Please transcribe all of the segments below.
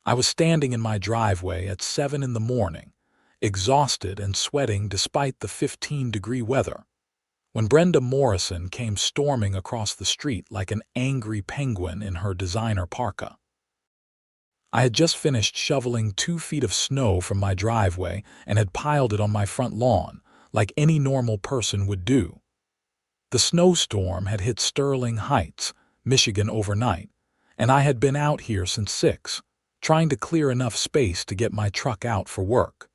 I was standing in my driveway at 7 in the morning, exhausted and sweating despite the 15-degree weather, when Brenda Morrison came storming across the street like an angry penguin in her designer parka. I had just finished shoveling 2 feet of snow from my driveway and had piled it on my front lawn, like any normal person would do. The snowstorm had hit Sterling Heights, Michigan overnight, and I had been out here since 6, trying to clear enough space to get my truck out for work.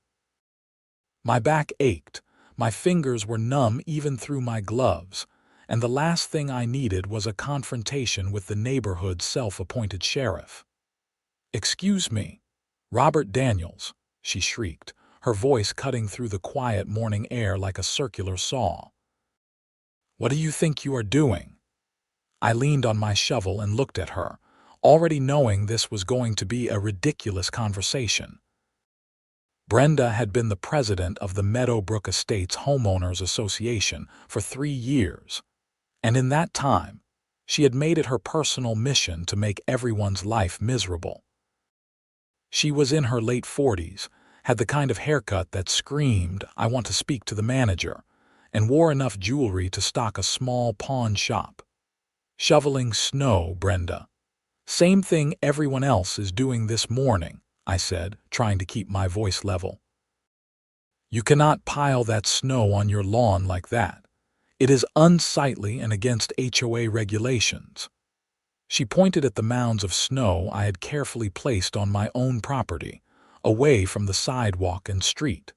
My back ached, my fingers were numb even through my gloves, and the last thing I needed was a confrontation with the neighborhood's self-appointed sheriff. "Excuse me, Robert Daniels," she shrieked, her voice cutting through the quiet morning air like a circular saw. "What do you think you are doing?" I leaned on my shovel and looked at her, already knowing this was going to be a ridiculous conversation. Brenda had been the president of the Meadowbrook Estates Homeowners Association for 3 years, and in that time, she had made it her personal mission to make everyone's life miserable. She was in her late 40s, had the kind of haircut that screamed, "I want to speak to the manager," and wore enough jewelry to stock a small pawn shop. "Shoveling snow, Brenda. Same thing everyone else is doing this morning," I said, trying to keep my voice level. "You cannot pile that snow on your lawn like that. It is unsightly and against HOA regulations." She pointed at the mounds of snow I had carefully placed on my own property, away from the sidewalk and street.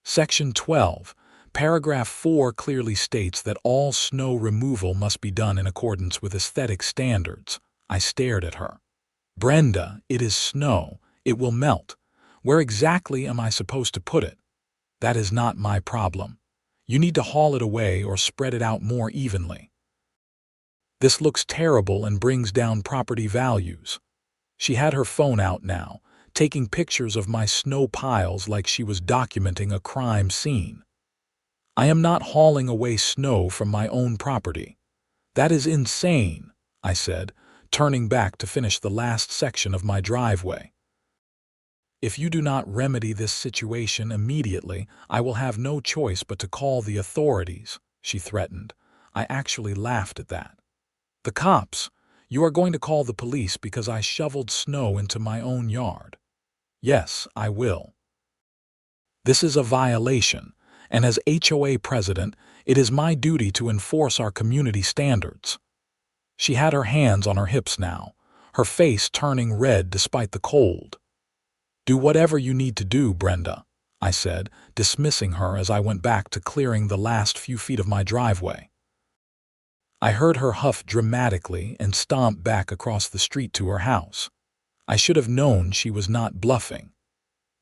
Section 12, paragraph 4 clearly states that all snow removal must be done in accordance with aesthetic standards. I stared at her. "Brenda, it is snow. It will melt. Where exactly am I supposed to put it? That is not my problem. You need to haul it away or spread it out more evenly. This looks terrible and brings down property values." She had her phone out now, taking pictures of my snow piles like she was documenting a crime scene. "I am not hauling away snow from my own property. That is insane," I said, turning back to finish the last section of my driveway. "If you do not remedy this situation immediately, I will have no choice but to call the authorities," she threatened. I actually laughed at that. "The cops? You are going to call the police because I shoveled snow into my own yard?" "Yes, I will. This is a violation, and as HOA president, it is my duty to enforce our community standards." She had her hands on her hips now, her face turning red despite the cold. "Do whatever you need to do, Brenda," I said, dismissing her as I went back to clearing the last few feet of my driveway. I heard her huff dramatically and stomp back across the street to her house. I should have known she was not bluffing.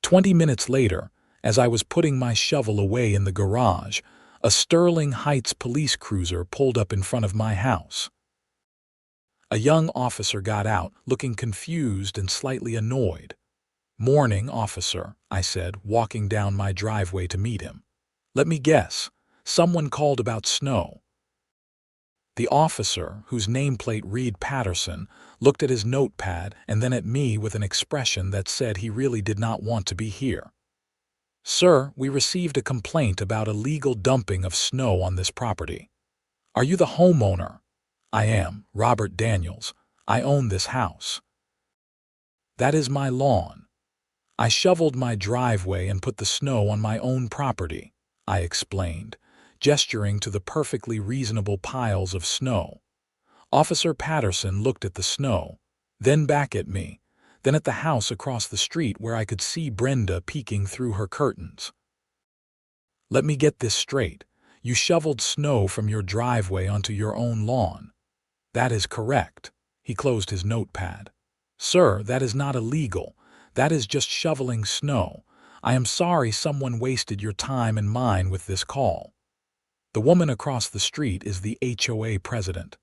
20 minutes later, as I was putting my shovel away in the garage, a Sterling Heights police cruiser pulled up in front of my house. A young officer got out, looking confused and slightly annoyed. "Morning, officer," I said, walking down my driveway to meet him. "Let me guess, someone called about snow." The officer, whose nameplate read Patterson, looked at his notepad and then at me with an expression that said he really did not want to be here. "Sir, we received a complaint about illegal dumping of snow on this property. Are you the homeowner?" "I am, Robert Daniels. I own this house." "That is my lawn. I shoveled my driveway and put the snow on my own property," I explained, gesturing to the perfectly reasonable piles of snow. Officer Patterson looked at the snow, then back at me, then at the house across the street where I could see Brenda peeking through her curtains. "Let me get this straight. You shoveled snow from your driveway onto your own lawn." "That is correct." He closed his notepad. "Sir, that is not illegal. That is just shoveling snow. I am sorry someone wasted your time and mine with this call. The woman across the street is the HOA president."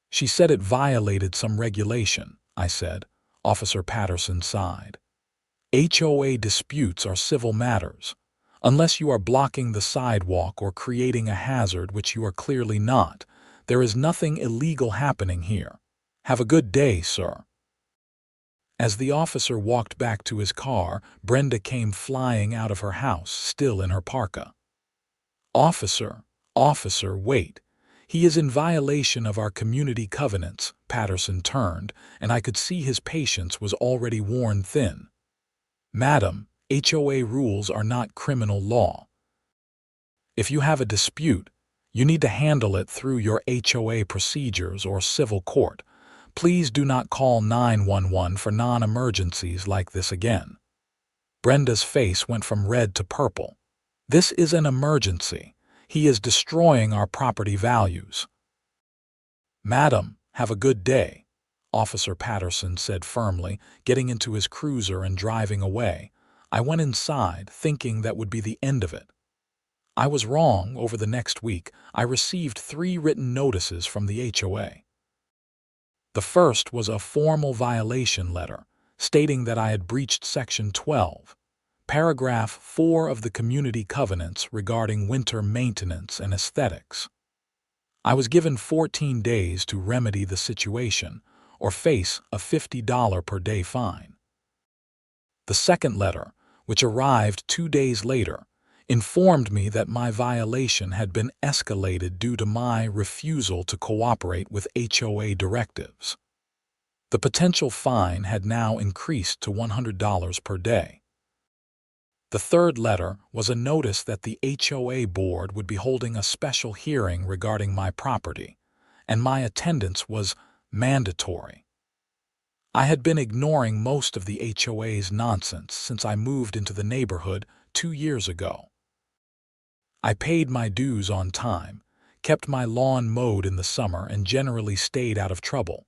"She said it violated some regulation," I said. Officer Patterson sighed. "HOA disputes are civil matters. Unless you are blocking the sidewalk or creating a hazard, which you are clearly not, there is nothing illegal happening here. Have a good day, sir." As the officer walked back to his car, Brenda came flying out of her house, still in her parka. "Officer, officer, wait. He is in violation of our community covenants." Patterson turned, and I could see his patience was already worn thin. "Madam, HOA rules are not criminal law. If you have a dispute, you need to handle it through your HOA procedures or civil court. Please do not call 911 for non-emergencies like this again." Brenda's face went from red to purple. "This is an emergency. He is destroying our property values." "Madam, have a good day," Officer Patterson said firmly, getting into his cruiser and driving away. I went inside, thinking that would be the end of it. I was wrong. Over the next week, I received 3 written notices from the HOA. The first was a formal violation letter, stating that I had breached Section 12, Paragraph 4 of the Community Covenants regarding winter maintenance and aesthetics. I was given 14 days to remedy the situation or face a $50 per day fine. The second letter, which arrived 2 days later, informed me that my violation had been escalated due to my refusal to cooperate with HOA directives. The potential fine had now increased to $100 per day. The third letter was a notice that the HOA board would be holding a special hearing regarding my property, and my attendance was mandatory. I had been ignoring most of the HOA's nonsense since I moved into the neighborhood 2 years ago. I paid my dues on time, kept my lawn mowed in the summer, and generally stayed out of trouble.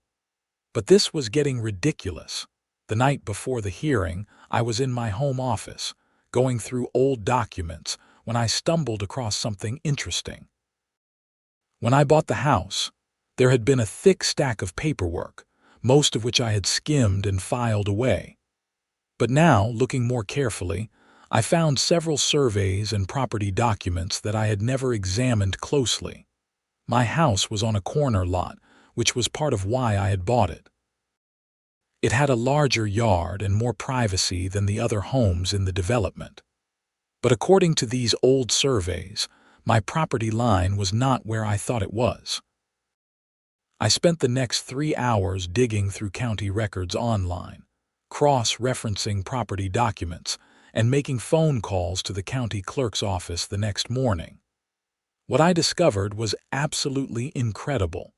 But this was getting ridiculous. The night before the hearing, I was in my home office, going through old documents, when I stumbled across something interesting. When I bought the house, there had been a thick stack of paperwork, most of which I had skimmed and filed away. But now, looking more carefully, I found several surveys and property documents that I had never examined closely. My house was on a corner lot, which was part of why I had bought it. It had a larger yard and more privacy than the other homes in the development. But according to these old surveys, my property line was not where I thought it was. I spent the next 3 hours digging through county records online, cross-referencing property documents, and making phone calls to the county clerk's office the next morning. What I discovered was absolutely incredible.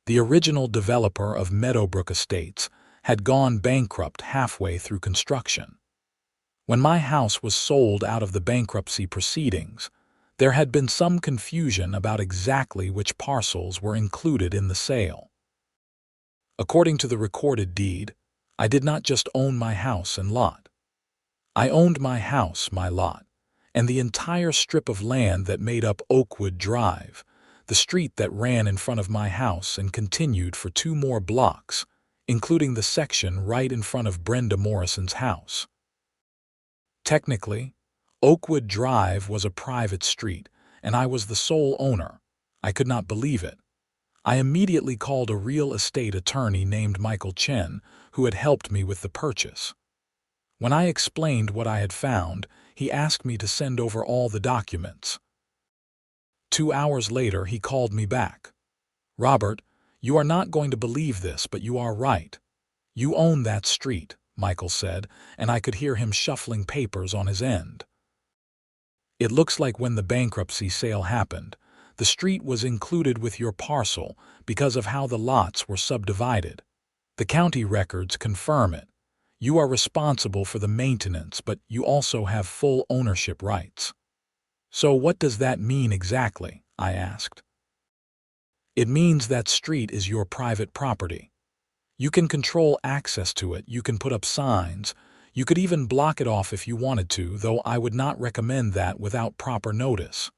The original developer of Meadowbrook Estates had gone bankrupt halfway through construction. When my house was sold out of the bankruptcy proceedings, there had been some confusion about exactly which parcels were included in the sale. According to the recorded deed, I did not just own my house and lot. I owned my house, my lot, and the entire strip of land that made up Oakwood Drive, the street that ran in front of my house and continued for 2 more blocks, including the section right in front of Brenda Morrison's house. Technically, Oakwood Drive was a private street, and I was the sole owner. I could not believe it. I immediately called a real estate attorney named Michael Chen, who had helped me with the purchase. When I explained what I had found, he asked me to send over all the documents. 2 hours later, he called me back. "Robert, you are not going to believe this, but you are right. You own that street," Michael said, and I could hear him shuffling papers on his end. "It looks like when the bankruptcy sale happened, the street was included with your parcel because of how the lots were subdivided. The county records confirm it. You are responsible for the maintenance, but you also have full ownership rights." "So what does that mean exactly?" I asked. "It means that street is your private property. You can control access to it, you can put up signs, you could even block it off if you wanted to, though I would not recommend that without proper notice.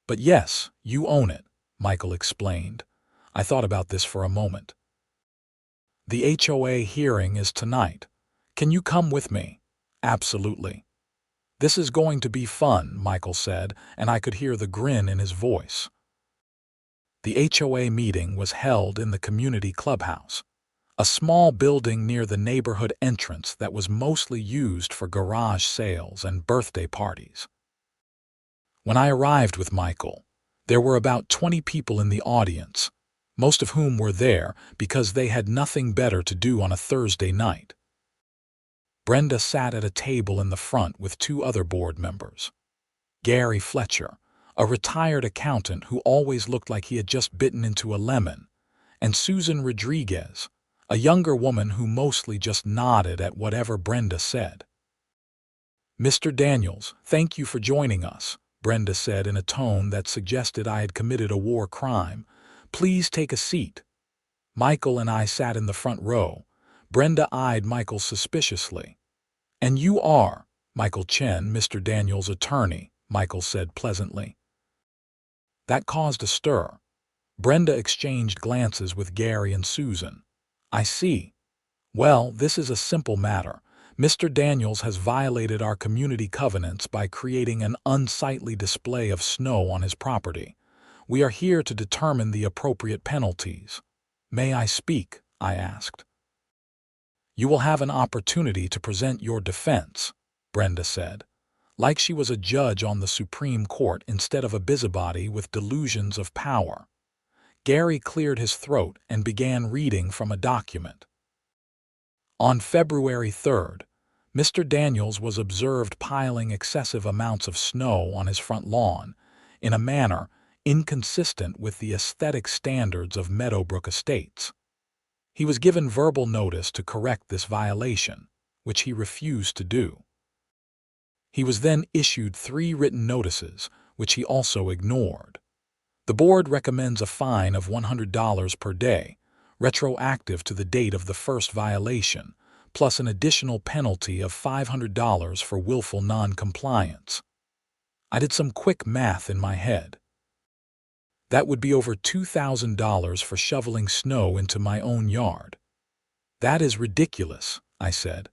But yes, you own it," Michael explained. I thought about this for a moment. "The HOA hearing is tonight. Can you come with me?" "Absolutely." "This is going to be fun," Michael said, and I could hear the grin in his voice. The HOA meeting was held in the community clubhouse. a small building near the neighborhood entrance that was mostly used for garage sales and birthday parties. When I arrived with Michael, there were about 20 people in the audience, most of whom were there because they had nothing better to do on a Thursday night. Brenda sat at a table in the front with two other board members. Gary Fletcher, a retired accountant who always looked like he had just bitten into a lemon, and Susan Rodriguez, a younger woman who mostly just nodded at whatever Brenda said. "Mr. Daniels, thank you for joining us," Brenda said in a tone that suggested I had committed a war crime. "Please take a seat." Michael and I sat in the front row. Brenda eyed Michael suspiciously. "And you are Michael Chen, Mr. Daniels' attorney," Michael said pleasantly. That caused a stir. Brenda exchanged glances with Gary and Susan. "I see. Well, this is a simple matter. Mr. Daniels has violated our community covenants by creating an unsightly display of snow on his property. We are here to determine the appropriate penalties." "May I speak?" I asked. "You will have an opportunity to present your defense," Brenda said, like she was a judge on the Supreme Court instead of a busybody with delusions of power. Gary cleared his throat and began reading from a document. On February 3rd, Mr. Daniels was observed piling excessive amounts of snow on his front lawn in a manner inconsistent with the aesthetic standards of Meadowbrook Estates. He was given verbal notice to correct this violation, which he refused to do. He was then issued 3 written notices, which he also ignored. The board recommends a fine of $100 per day, retroactive to the date of the first violation, plus an additional penalty of $500 for willful non-compliance. I did some quick math in my head. That would be over $2,000 for shoveling snow into my own yard. "That is ridiculous," I said.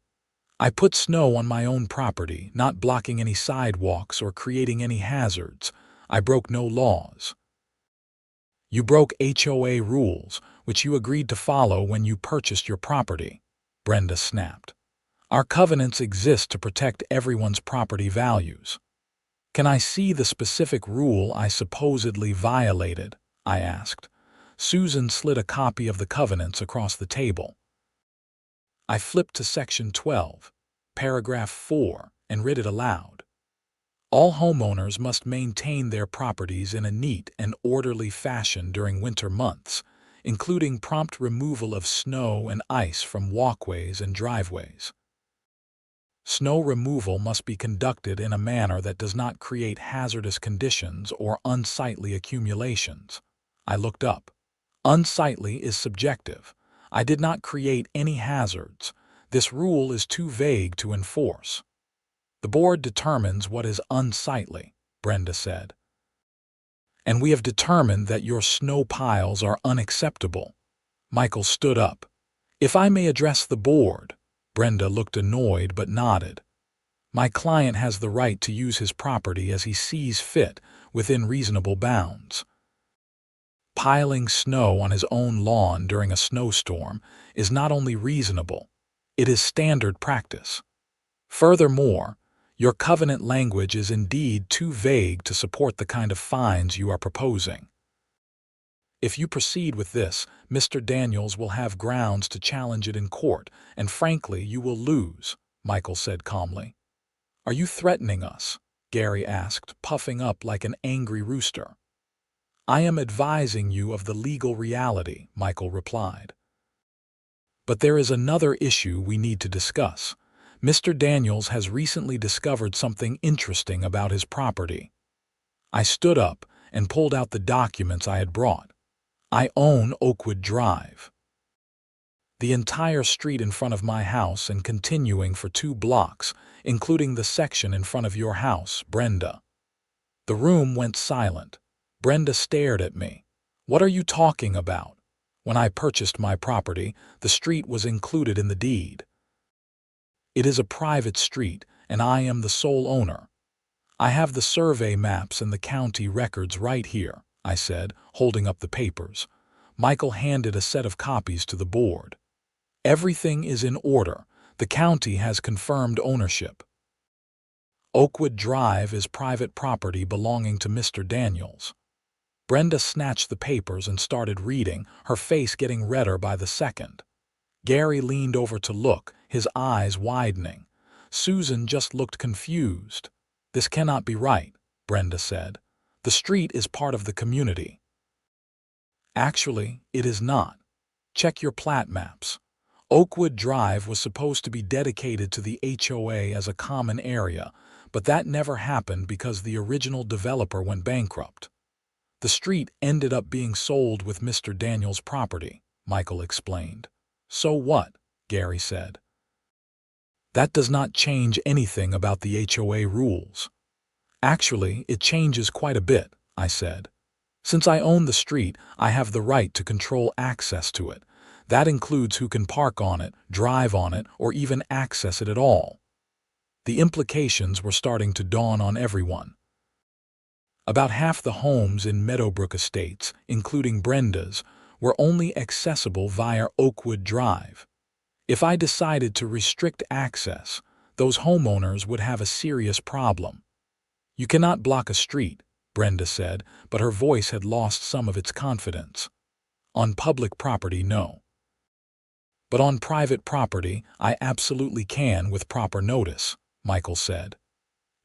"I put snow on my own property, not blocking any sidewalks or creating any hazards. I broke no laws." "You broke HOA rules, which you agreed to follow when you purchased your property," Brenda snapped. "Our covenants exist to protect everyone's property values." "Can I see the specific rule I supposedly violated?" I asked. Susan slid a copy of the covenants across the table. I flipped to Section 12, Paragraph 4, and read it aloud. "All homeowners must maintain their properties in a neat and orderly fashion during winter months, including prompt removal of snow and ice from walkways and driveways. Snow removal must be conducted in a manner that does not create hazardous conditions or unsightly accumulations." I looked up. Unsightly is subjective. I did not create any hazards. This rule is too vague to enforce. "The board determines what is unsightly," Brenda said. "And we have determined that your snow piles are unacceptable." Michael stood up. "If I may address the board." Brenda looked annoyed but nodded. "My client has the right to use his property as he sees fit within reasonable bounds. Piling snow on his own lawn during a snowstorm is not only reasonable, it is standard practice. Furthermore, your covenant language is indeed too vague to support the kind of fines you are proposing. If you proceed with this, Mr. Daniels will have grounds to challenge it in court, and frankly, you will lose," Michael said calmly. "Are you threatening us?" Gary asked, puffing up like an angry rooster. "I am advising you of the legal reality," Michael replied. "But there is another issue we need to discuss. Mr. Daniels has recently discovered something interesting about his property." I stood up and pulled out the documents I had brought. "I own Oakwood Drive, the entire street in front of my house and continuing for 2 blocks, including the section in front of your house, Brenda." The room went silent. Brenda stared at me. "What are you talking about? When I purchased my property, the street was included in the deed. It is a private street, and I am the sole owner. I have the survey maps and the county records right here," I said, holding up the papers. Michael handed a set of copies to the board. Everything is in order. The county has confirmed ownership. Oakwood Drive is private property belonging to Mr. Daniels. Brenda snatched the papers and started reading, her face getting redder by the second. Gary leaned over to look, his eyes widening. Susan just looked confused. "This cannot be right," Brenda said. "The street is part of the community." "Actually, it is not. Check your plat maps. Oakwood Drive was supposed to be dedicated to the HOA as a common area, but that never happened because the original developer went bankrupt. The street ended up being sold with Mr. Daniels' property," Michael explained. "So what?" Gary said. "That does not change anything about the HOA rules." "Actually, it changes quite a bit," I said. "Since I own the street, I have the right to control access to it. That includes who can park on it, drive on it, or even access it at all." The implications were starting to dawn on everyone. About half the homes in Meadowbrook Estates, including Brenda's, were only accessible via Oakwood Drive. If I decided to restrict access, those homeowners would have a serious problem. "You cannot block a street," Brenda said, but her voice had lost some of its confidence. "On public property, no. But on private property, I absolutely can with proper notice," Michael said.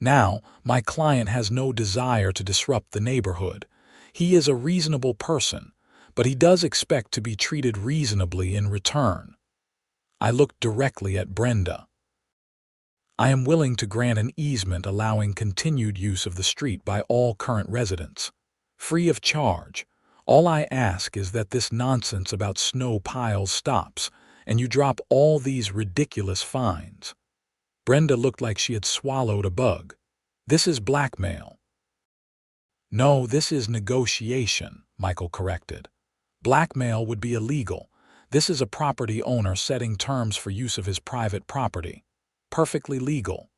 "Now, my client has no desire to disrupt the neighborhood. He is a reasonable person, but he does expect to be treated reasonably in return." I looked directly at Brenda. "I am willing to grant an easement allowing continued use of the street by all current residents, free of charge. All I ask is that this nonsense about snow piles stops, and you drop all these ridiculous fines." Brenda looked like she had swallowed a bug. "This is blackmail." "No, this is negotiation," Michael corrected. "Blackmail would be illegal. This is a property owner setting terms for use of his private property. Perfectly legal."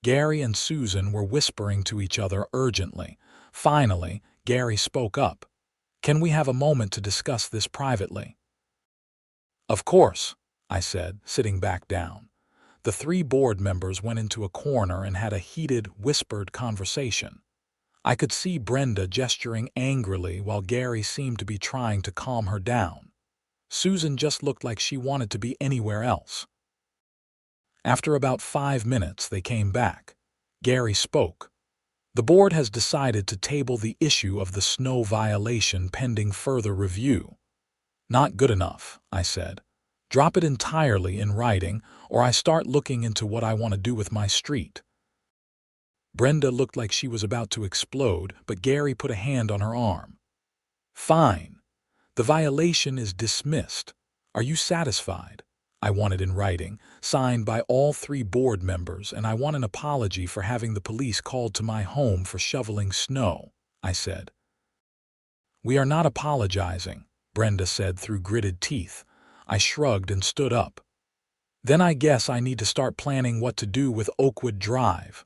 Gary and Susan were whispering to each other urgently. Finally, Gary spoke up. "Can we have a moment to discuss this privately?" "Of course," I said, sitting back down. The 3 board members went into a corner and had a heated, whispered conversation. I could see Brenda gesturing angrily while Gary seemed to be trying to calm her down. Susan just looked like she wanted to be anywhere else. After about 5 minutes, they came back. Gary spoke. "The board has decided to table the issue of the snow violation pending further review." "Not good enough," I said. "Drop it entirely in writing, or I start looking into what I want to do with my street." Brenda looked like she was about to explode, but Gary put a hand on her arm. "Fine. The violation is dismissed. Are you satisfied?" I want it in writing, signed by all 3 board members, and I want an apology for having the police called to my home for shoveling snow, I said. "We are not apologizing," Brenda said through gritted teeth. I shrugged and stood up. "Then I guess I need to start planning what to do with Oakwood Drive.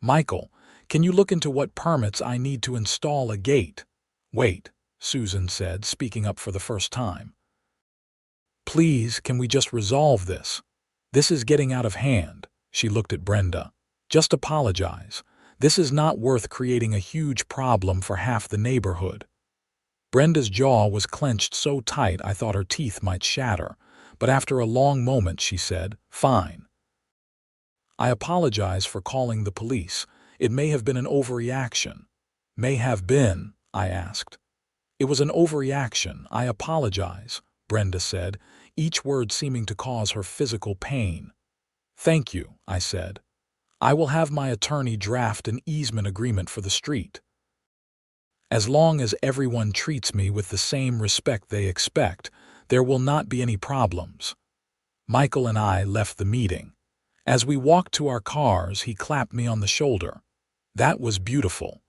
Michael, can you look into what permits I need to install a gate?" "Wait," Susan said, speaking up for the first time. "Please, can we just resolve this? This is getting out of hand." She looked at Brenda. "Just apologize. This is not worth creating a huge problem for half the neighborhood." Brenda's jaw was clenched so tight I thought her teeth might shatter, but after a long moment she said, "Fine. I apologize for calling the police. It may have been an overreaction." "May have been?" I asked. "It was an overreaction. I apologize," Brenda said, each word seeming to cause her physical pain. "Thank you," I said. "I will have my attorney draft an easement agreement for the street. As long as everyone treats me with the same respect they expect, there will not be any problems." Michael and I left the meeting. As we walked to our cars, he clapped me on the shoulder. "That was beautiful.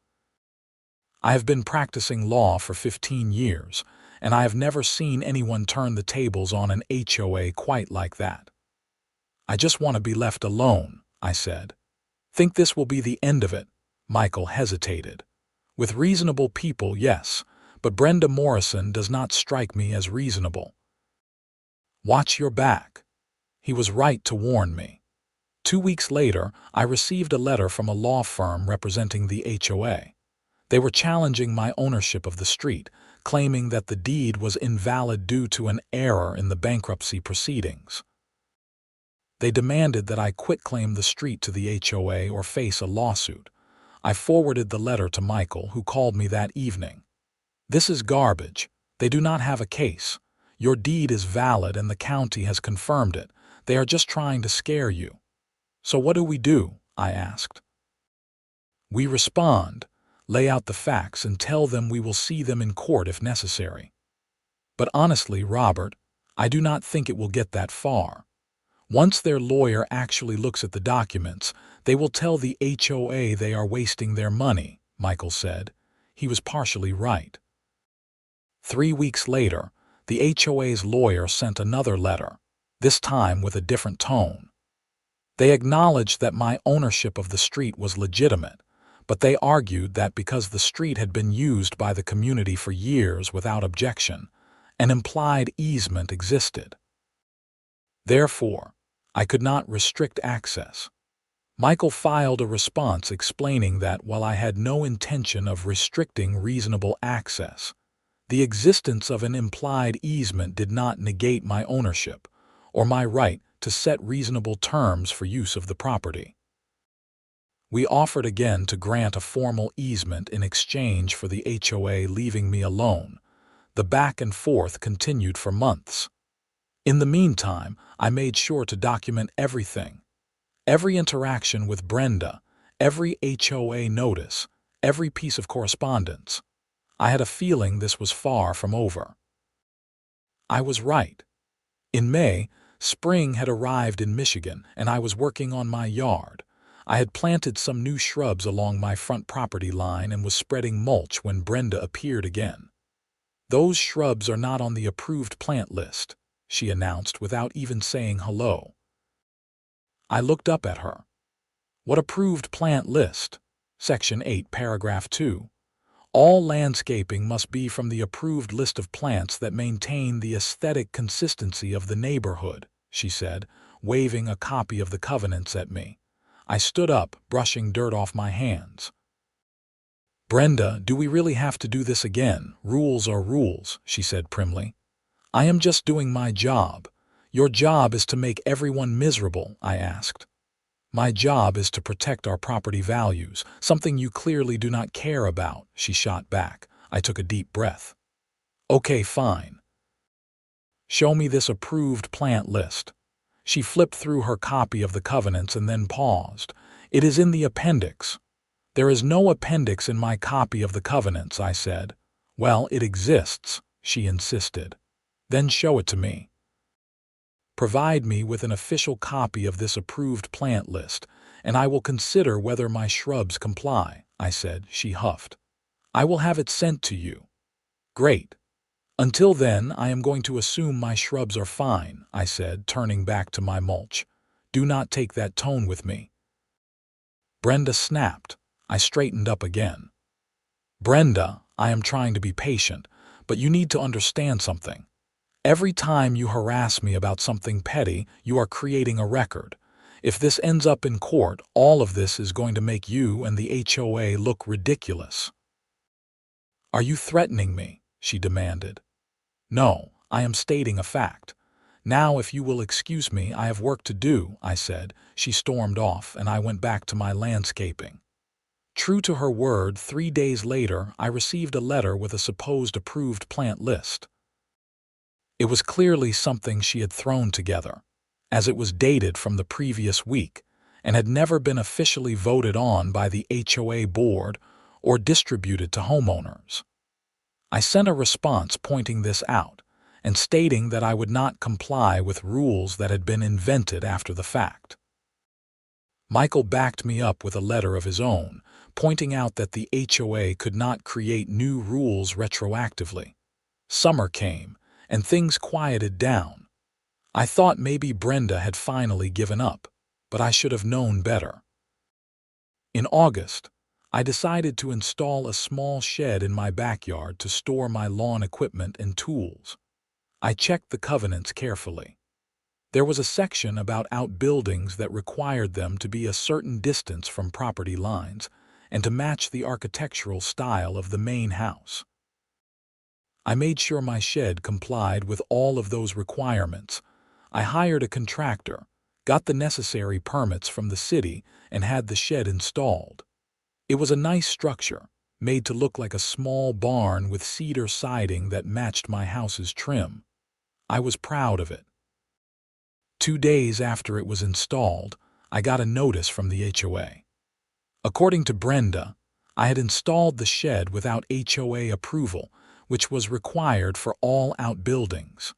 I have been practicing law for 15 years, and I have never seen anyone turn the tables on an HOA quite like that." "I just want to be left alone," I said. "Think this will be the end of it?" Michael hesitated. "With reasonable people, yes, but Brenda Morrison does not strike me as reasonable." Watch your back. He was right to warn me. 2 weeks later, I received a letter from a law firm representing the HOA. They were challenging my ownership of the street, claiming that the deed was invalid due to an error in the bankruptcy proceedings. They demanded that I quitclaim the street to the HOA or face a lawsuit. I forwarded the letter to Michael, who called me that evening. This is garbage. They do not have a case. Your deed is valid and the county has confirmed it. They are just trying to scare you. So what do? I asked. We respond, lay out the facts, and tell them we will see them in court if necessary. But honestly, Robert, I do not think it will get that far. Once their lawyer actually looks at the documents, they will tell the HOA they are wasting their money, Michael said. He was partially right. 3 weeks later, the HOA's lawyer sent another letter, this time with a different tone. They acknowledged that my ownership of the street was legitimate, but they argued that because the street had been used by the community for years without objection, an implied easement existed. Therefore, I could not restrict access. Michael filed a response explaining that while I had no intention of restricting reasonable access, the existence of an implied easement did not negate my ownership or my right to set reasonable terms for use of the property. We offered again to grant a formal easement in exchange for the HOA leaving me alone. The back and forth continued for months. In the meantime, I made sure to document everything. Every interaction with Brenda, every HOA notice, every piece of correspondence. I had a feeling this was far from over. I was right. In May, spring had arrived in Michigan, and I was working on my yard. I had planted some new shrubs along my front property line and was spreading mulch when Brenda appeared again. "Those shrubs are not on the approved plant list," she announced without even saying hello. I looked up at her. "What approved plant list?" Section 8, Paragraph 2. "All landscaping must be from the approved list of plants that maintain the aesthetic consistency of the neighborhood," she said, waving a copy of the covenants at me. I stood up, brushing dirt off my hands. "Brenda, do we really have to do this again? Rules are rules," she said primly. "I am just doing my job." "Your job is to make everyone miserable," I asked. "My job is to protect our property values, something you clearly do not care about," she shot back. I took a deep breath. "Okay, fine. Show me this approved plant list." She flipped through her copy of the covenants and then paused. "It is in the appendix." "There is no appendix in my copy of the covenants," I said. "Well, it exists," she insisted. "Then show it to me." "Provide me with an official copy of this approved plant list, and I will consider whether my shrubs comply," I said. She huffed. "I will have it sent to you." "Great. Until then, I am going to assume my shrubs are fine," I said, turning back to my mulch. "Do not take that tone with me." Brenda snapped. I straightened up again. "Brenda, I am trying to be patient, but you need to understand something. Every time you harass me about something petty, you are creating a record. If this ends up in court, all of this is going to make you and the HOA look ridiculous." "Are you threatening me?" she demanded. "No, I am stating a fact. Now, if you will excuse me, I have work to do," I said. She stormed off, and I went back to my landscaping. True to her word, 3 days later, I received a letter with a supposed approved plant list. It was clearly something she had thrown together, as it was dated from the previous week and had never been officially voted on by the HOA board or distributed to homeowners. I sent a response pointing this out and stating that I would not comply with rules that had been invented after the fact. Michael backed me up with a letter of his own, pointing out that the HOA could not create new rules retroactively. Summer came, and things quieted down. I thought maybe Brenda had finally given up, but I should have known better. In August, I decided to install a small shed in my backyard to store my lawn equipment and tools. I checked the covenants carefully. There was a section about outbuildings that required them to be a certain distance from property lines and to match the architectural style of the main house. I made sure my shed complied with all of those requirements. I hired a contractor, got the necessary permits from the city, and had the shed installed. It was a nice structure, made to look like a small barn with cedar siding that matched my house's trim. I was proud of it. 2 days after it was installed, I got a notice from the HOA. According to Brenda, I had installed the shed without HOA approval, which was required for all outbuildings.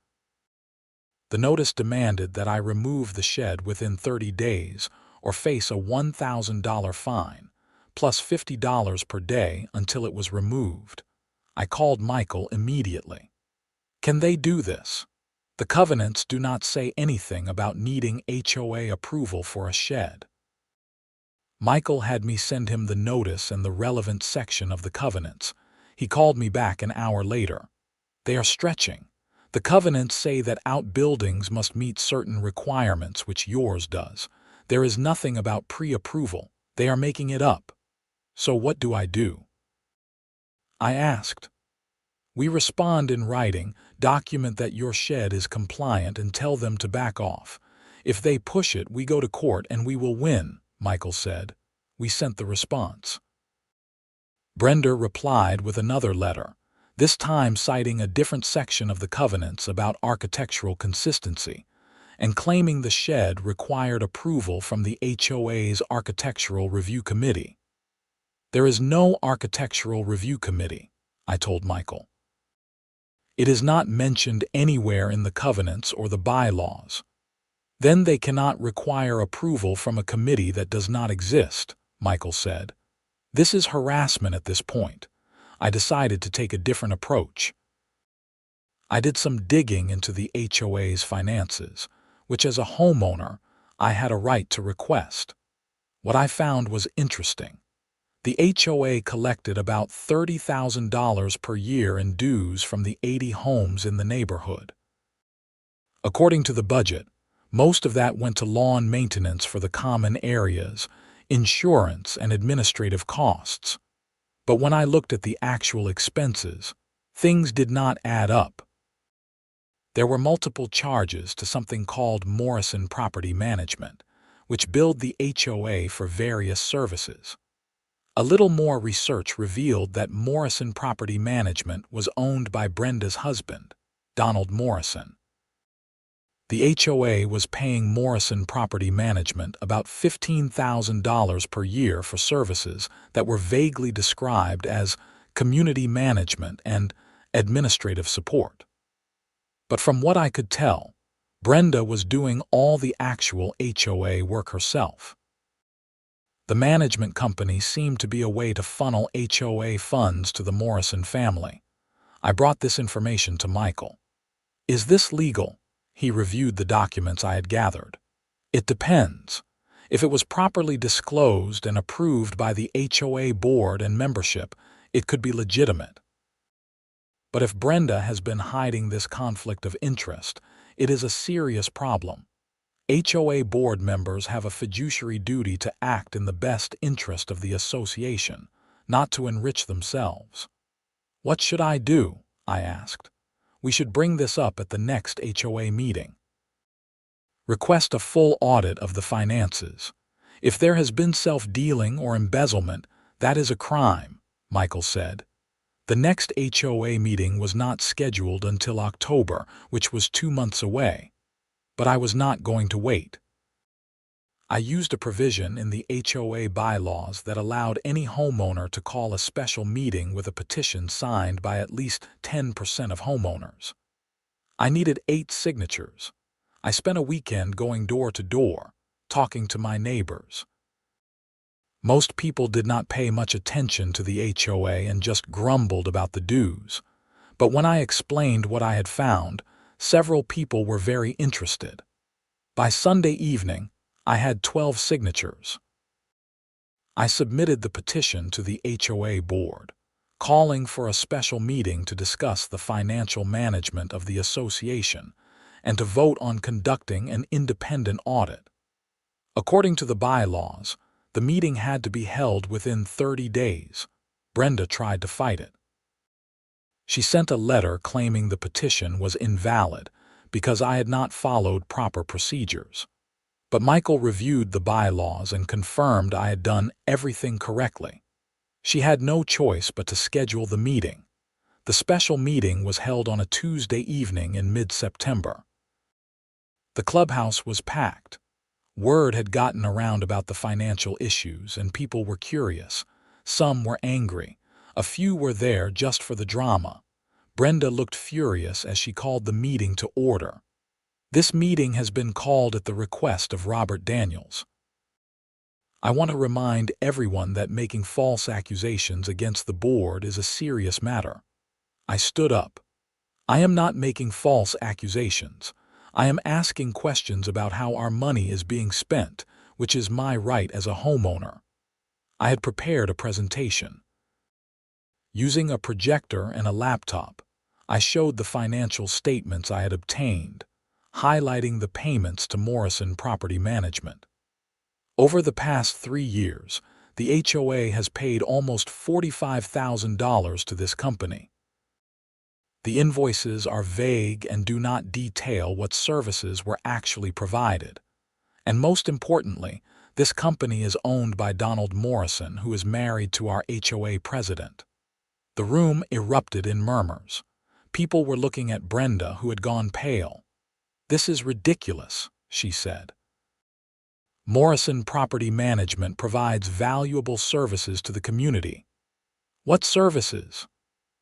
The notice demanded that I remove the shed within 30 days or face a $1,000 fine, plus $50 per day until it was removed. I called Michael immediately. Can they do this? The covenants do not say anything about needing HOA approval for a shed. Michael had me send him the notice and the relevant section of the covenants. He called me back an hour later. They are stretching. The covenants say that outbuildings must meet certain requirements, which yours does. There is nothing about pre-approval. They are making it up. So what do I do? I asked. We respond in writing, document that your shed is compliant, and tell them to back off. If they push it, we go to court and we will win, Michael said. We sent the response. Brenda replied with another letter, this time citing a different section of the covenants about architectural consistency, and claiming the shed required approval from the HOA's Architectural Review Committee. There is no Architectural Review Committee, I told Michael. It is not mentioned anywhere in the covenants or the bylaws. Then they cannot require approval from a committee that does not exist, Michael said. This is harassment at this point. I decided to take a different approach. I did some digging into the HOA's finances, which as a homeowner, I had a right to request. What I found was interesting. The HOA collected about $30,000 per year in dues from the 80 homes in the neighborhood. According to the budget, most of that went to lawn maintenance for the common areas, insurance, and administrative costs. But when I looked at the actual expenses, things did not add up. There were multiple charges to something called Morrison Property Management, which billed the HOA for various services. A little more research revealed that Morrison Property Management was owned by Brenda's husband, Donald Morrison. The HOA was paying Morrison Property Management about $15,000 per year for services that were vaguely described as community management and administrative support. But from what I could tell, Brenda was doing all the actual HOA work herself. The management company seemed to be a way to funnel HOA funds to the Morrison family. I brought this information to Michael. Is this legal? He reviewed the documents I had gathered. It depends. If it was properly disclosed and approved by the HOA board and membership, it could be legitimate. But if Brenda has been hiding this conflict of interest, it is a serious problem. HOA board members have a fiduciary duty to act in the best interest of the association, not to enrich themselves. What should I do? I asked. We should bring this up at the next HOA meeting. Request a full audit of the finances. If there has been self-dealing or embezzlement, that is a crime, Michael said. The next HOA meeting was not scheduled until October, which was 2 months away. But I was not going to wait. I used a provision in the HOA bylaws that allowed any homeowner to call a special meeting with a petition signed by at least 10% of homeowners. I needed 8 signatures. I spent a weekend going door to door, talking to my neighbors. Most people did not pay much attention to the HOA and just grumbled about the dues. But when I explained what I had found, several people were very interested. By Sunday evening, I had 12 signatures. I submitted the petition to the HOA board, calling for a special meeting to discuss the financial management of the association and to vote on conducting an independent audit. According to the bylaws, the meeting had to be held within 30 days. Brenda tried to fight it. She sent a letter claiming the petition was invalid because I had not followed proper procedures. But Michael reviewed the bylaws and confirmed I had done everything correctly. She had no choice but to schedule the meeting. The special meeting was held on a Tuesday evening in mid-September. The clubhouse was packed. Word had gotten around about the financial issues, and people were curious. Some were angry. A few were there just for the drama. Brenda looked furious as she called the meeting to order. This meeting has been called at the request of Robert Daniels. I want to remind everyone that making false accusations against the board is a serious matter. I stood up. I am not making false accusations. I am asking questions about how our money is being spent, which is my right as a homeowner. I had prepared a presentation. Using a projector and a laptop, I showed the financial statements I had obtained, highlighting the payments to Morrison Property Management. Over the past 3 years, the HOA has paid almost $45,000 to this company. The invoices are vague and do not detail what services were actually provided. And most importantly, this company is owned by Donald Morrison, who is married to our HOA president. The room erupted in murmurs. People were looking at Brenda, who had gone pale. "This is ridiculous," she said. "Morrison Property Management provides valuable services to the community." "What services?"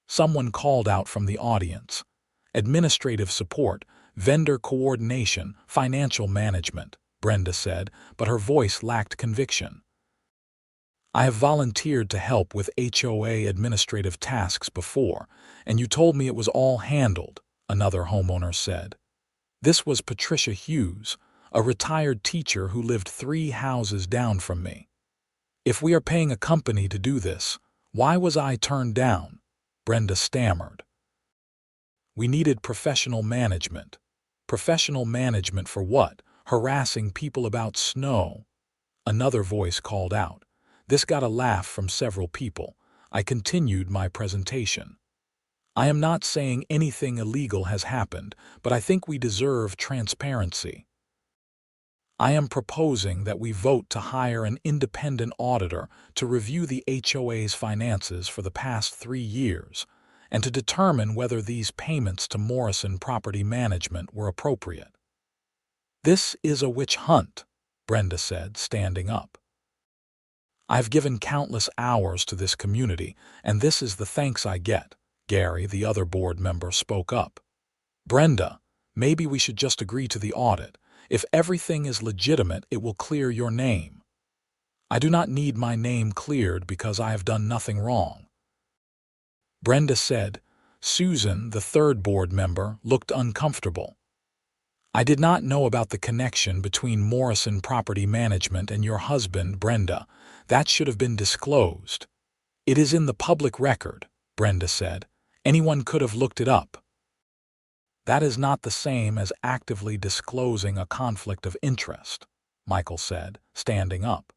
Someone called out from the audience. "Administrative support, vendor coordination, financial management," Brenda said, but her voice lacked conviction. "I have volunteered to help with HOA administrative tasks before, and you told me it was all handled," another homeowner said. This was Patricia Hughes, a retired teacher who lived 3 houses down from me. "If we are paying a company to do this, why was I turned down?" Brenda stammered. "We needed professional management." "Professional management for what? Harassing people about snow?" Another voice called out. This got a laugh from several people. I continued my presentation. "I am not saying anything illegal has happened, but I think we deserve transparency. I am proposing that we vote to hire an independent auditor to review the HOA's finances for the past 3 years and to determine whether these payments to Morrison Property Management were appropriate." "This is a witch hunt," Brenda said, standing up. "I've given countless hours to this community, and this is the thanks I get." Gary, the other board member, spoke up. "Brenda, maybe we should just agree to the audit. If everything is legitimate, it will clear your name." "I do not need my name cleared because I have done nothing wrong," Brenda said. Susan, the third board member, looked uncomfortable. "I did not know about the connection between Morrison Property Management and your husband, Brenda. That should have been disclosed." "It is in the public record," Brenda said. "Anyone could have looked it up." "That is not the same as actively disclosing a conflict of interest," Michael said, standing up.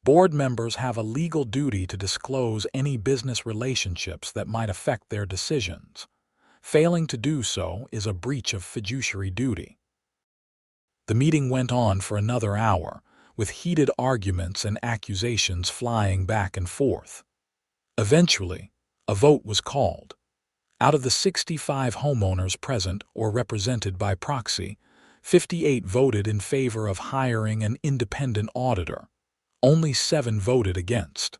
"Board members have a legal duty to disclose any business relationships that might affect their decisions. Failing to do so is a breach of fiduciary duty." The meeting went on for another hour, with heated arguments and accusations flying back and forth. Eventually, a vote was called. Out of the 65 homeowners present or represented by proxy, 58 voted in favor of hiring an independent auditor. Only 7 voted against.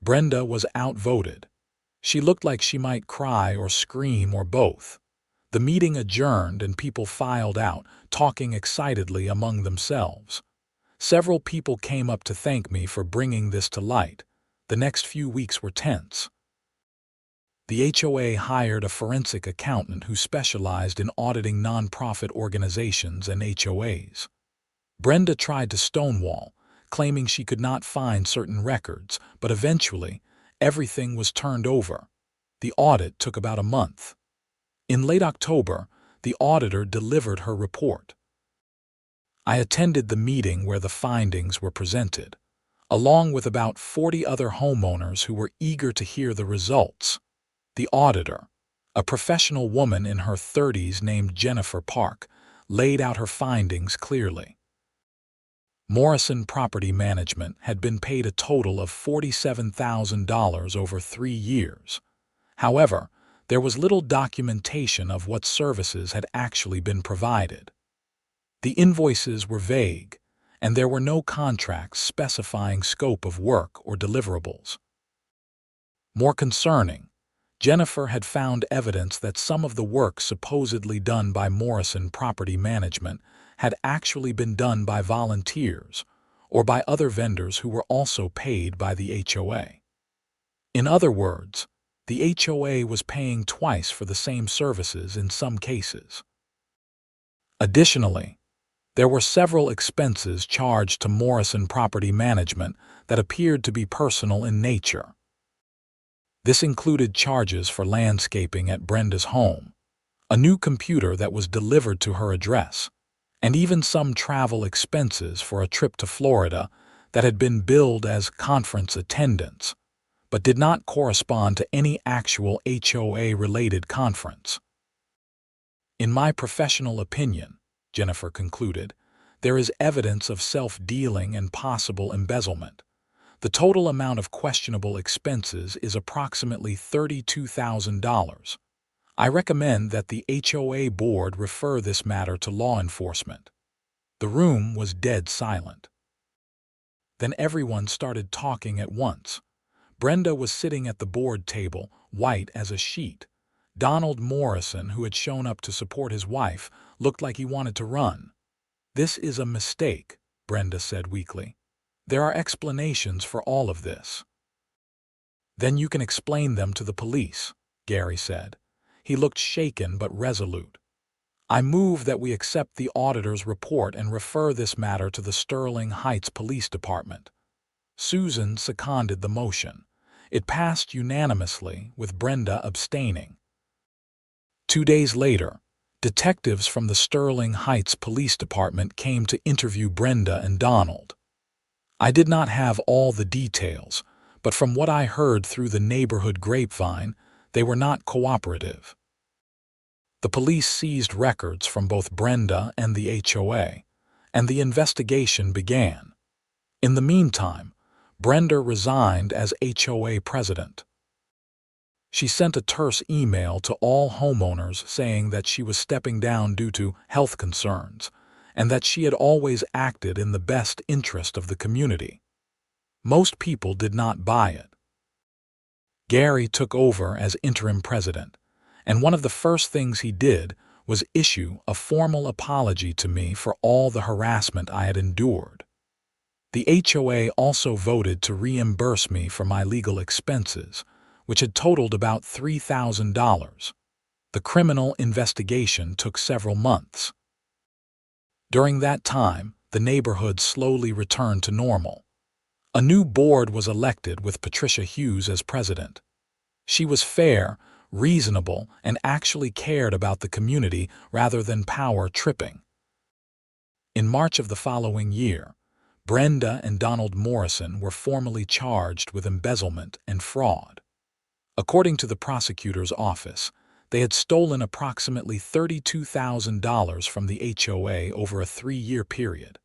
Brenda was outvoted. She looked like she might cry or scream or both. The meeting adjourned and people filed out, talking excitedly among themselves. Several people came up to thank me for bringing this to light. The next few weeks were tense. The HOA hired a forensic accountant who specialized in auditing nonprofit organizations and HOAs. Brenda tried to stonewall, claiming she could not find certain records, but eventually, Everything was turned over. The audit took about a month. In late October, the auditor delivered her report. I attended the meeting where the findings were presented, along with about 40 other homeowners who were eager to hear the results. The auditor, a professional woman in her 30s named Jennifer Park, laid out her findings clearly. Morrison Property Management had been paid a total of $47,000 over 3 years. However, there was little documentation of what services had actually been provided. The invoices were vague, and there were no contracts specifying scope of work or deliverables. More concerning, Jennifer had found evidence that some of the work supposedly done by Morrison Property Management had actually been done by volunteers or by other vendors who were also paid by the HOA. In other words, the HOA was paying twice for the same services in some cases. Additionally, there were several expenses charged to Morrison Property Management that appeared to be personal in nature. This included charges for landscaping at Brenda's home, a new computer that was delivered to her address, and even some travel expenses for a trip to Florida that had been billed as conference attendance, but did not correspond to any actual HOA-related conference. In my professional opinion, Jennifer concluded, there is evidence of self-dealing and possible embezzlement. The total amount of questionable expenses is approximately $32,000. I recommend that the HOA board refer this matter to law enforcement. The room was dead silent. Then everyone started talking at once. Brenda was sitting at the board table, white as a sheet. Donald Morrison, who had shown up to support his wife, looked like he wanted to run. "This is a mistake," Brenda said weakly. "There are explanations for all of this." "Then you can explain them to the police," Gary said. He looked shaken but resolute. "I move that we accept the auditor's report and refer this matter to the Sterling Heights Police Department." Susan seconded the motion. It passed unanimously, with Brenda abstaining. 2 days later, detectives from the Sterling Heights Police Department came to interview Brenda and Donald. I did not have all the details, but from what I heard through the neighborhood grapevine, they were not cooperative. The police seized records from both Brenda and the HOA, and the investigation began. In the meantime, Brenda resigned as HOA president. She sent a terse email to all homeowners saying that she was stepping down due to health concerns, and that she had always acted in the best interest of the community. Most people did not buy it. Gary took over as interim president, and one of the first things he did was issue a formal apology to me for all the harassment I had endured. The HOA also voted to reimburse me for my legal expenses, which had totaled about $3,000. The criminal investigation took several months. During that time, the neighborhood slowly returned to normal. A new board was elected with Patricia Hughes as president. She was fair, reasonable, and actually cared about the community rather than power-tripping. In March of the following year, Brenda and Donald Morrison were formally charged with embezzlement and fraud. According to the prosecutor's office, they had stolen approximately $32,000 from the HOA over a 3-year period.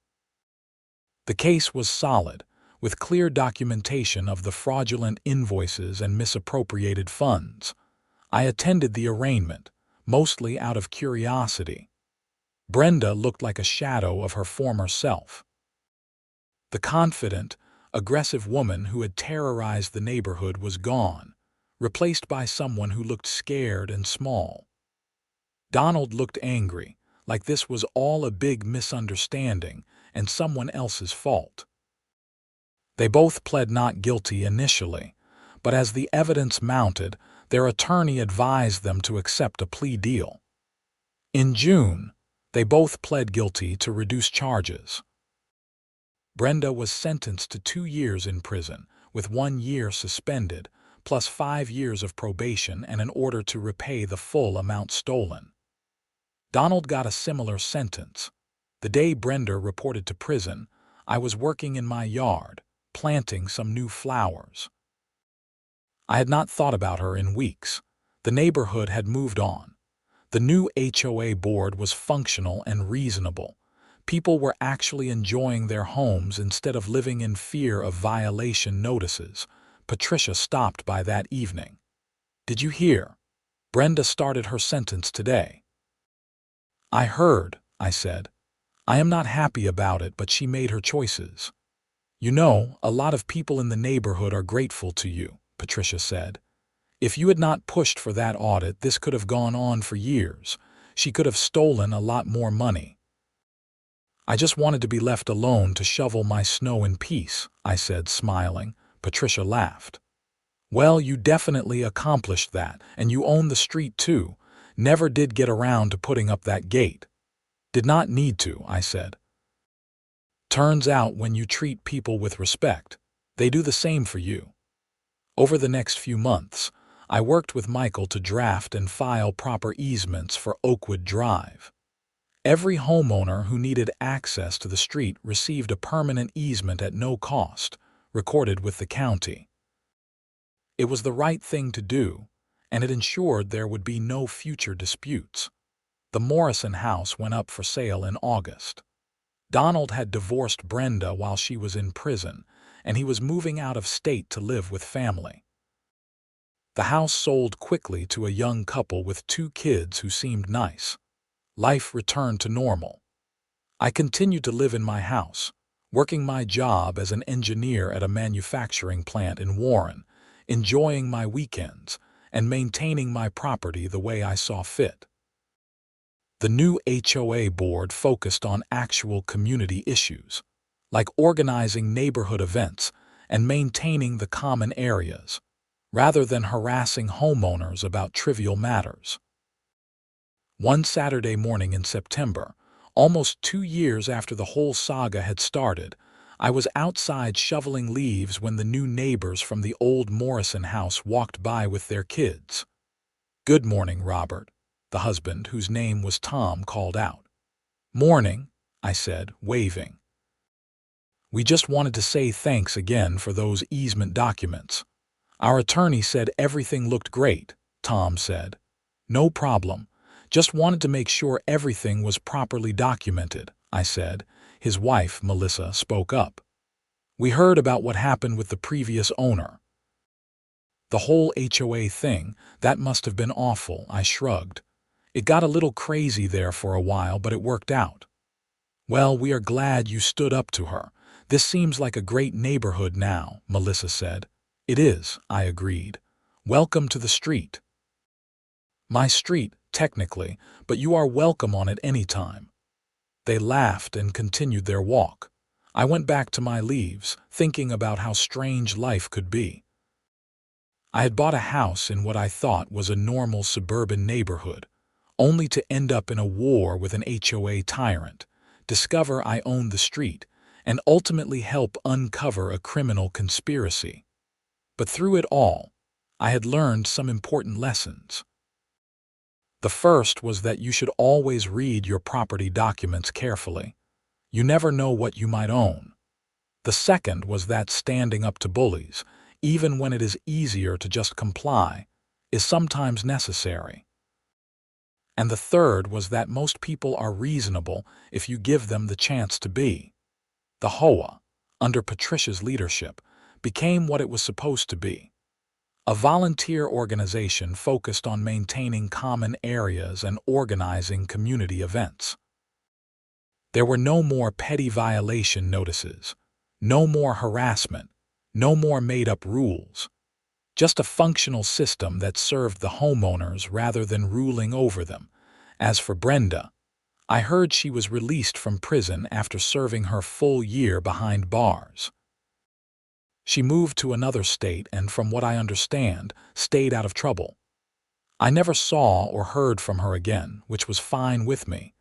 The case was solid, with clear documentation of the fraudulent invoices and misappropriated funds. I attended the arraignment, mostly out of curiosity. Brenda looked like a shadow of her former self. The confident, aggressive woman who had terrorized the neighborhood was gone, replaced by someone who looked scared and small. Donald looked angry, like this was all a big misunderstanding and someone else's fault. They both pled not guilty initially, but as the evidence mounted, their attorney advised them to accept a plea deal. In June, they both pled guilty to reduced charges. Brenda was sentenced to 2 years in prison, with 1 year suspended, plus 5 years of probation and an order to repay the full amount stolen. Donald got a similar sentence. The day Brenda reported to prison, I was working in my yard, planting some new flowers. I had not thought about her in weeks. The neighborhood had moved on. The new HOA board was functional and reasonable. People were actually enjoying their homes instead of living in fear of violation notices. Patricia stopped by that evening. "Did you hear? Brenda started her sentence today." "I heard," I said. "I am not happy about it, but she made her choices." "You know, a lot of people in the neighborhood are grateful to you," Patricia said. "If you had not pushed for that audit, this could have gone on for years. She could have stolen a lot more money." "I just wanted to be left alone to shovel my snow in peace," I said, smiling. Patricia laughed. "Well, you definitely accomplished that, and you own the street too. Never did get around to putting up that gate." "Did not need to," I said. "Turns out when you treat people with respect, they do the same for you." Over the next few months, I worked with Michael to draft and file proper easements for Oakwood Drive. Every homeowner who needed access to the street received a permanent easement at no cost, recorded with the county. It was the right thing to do, and it ensured there would be no future disputes. The Morrison house went up for sale in August. Donald had divorced Brenda while she was in prison, and he was moving out of state to live with family. The house sold quickly to a young couple with 2 kids who seemed nice. Life returned to normal. I continued to live in my house, working my job as an engineer at a manufacturing plant in Warren, enjoying my weekends, and maintaining my property the way I saw fit. The new HOA board focused on actual community issues, like organizing neighborhood events and maintaining the common areas, rather than harassing homeowners about trivial matters. One Saturday morning in September, almost 2 years after the whole saga had started, I was outside shoveling leaves when the new neighbors from the old Morrison house walked by with their kids. "Good morning, Robert," the husband, whose name was Tom, called out. "Morning," I said, waving. "We just wanted to say thanks again for those easement documents. Our attorney said everything looked great," Tom said. "No problem. Just wanted to make sure everything was properly documented," I said. His wife, Melissa, spoke up. "We heard about what happened with the previous owner." "The whole HOA thing, that must have been awful," I shrugged. "It got a little crazy there for a while, but it worked out." "Well, we are glad you stood up to her. This seems like a great neighborhood now," Melissa said. "It is," I agreed. "Welcome to the street." "My street, technically, but you are welcome on it any time." They laughed and continued their walk. I went back to my leaves, thinking about how strange life could be. I had bought a house in what I thought was a normal suburban neighborhood, only to end up in a war with an HOA tyrant, discover I owned the street, and ultimately help uncover a criminal conspiracy. But through it all, I had learned some important lessons. The first was that you should always read your property documents carefully. You never know what you might own. The second was that standing up to bullies, even when it is easier to just comply, is sometimes necessary. And the third was that most people are reasonable if you give them the chance to be. The HOA, under Patricia's leadership, became what it was supposed to be: a volunteer organization focused on maintaining common areas and organizing community events. There were no more petty violation notices, no more harassment, no more made-up rules. Just a functional system that served the homeowners rather than ruling over them. As for Brenda, I heard she was released from prison after serving her full year behind bars. She moved to another state and, from what I understand, stayed out of trouble. I never saw or heard from her again, which was fine with me.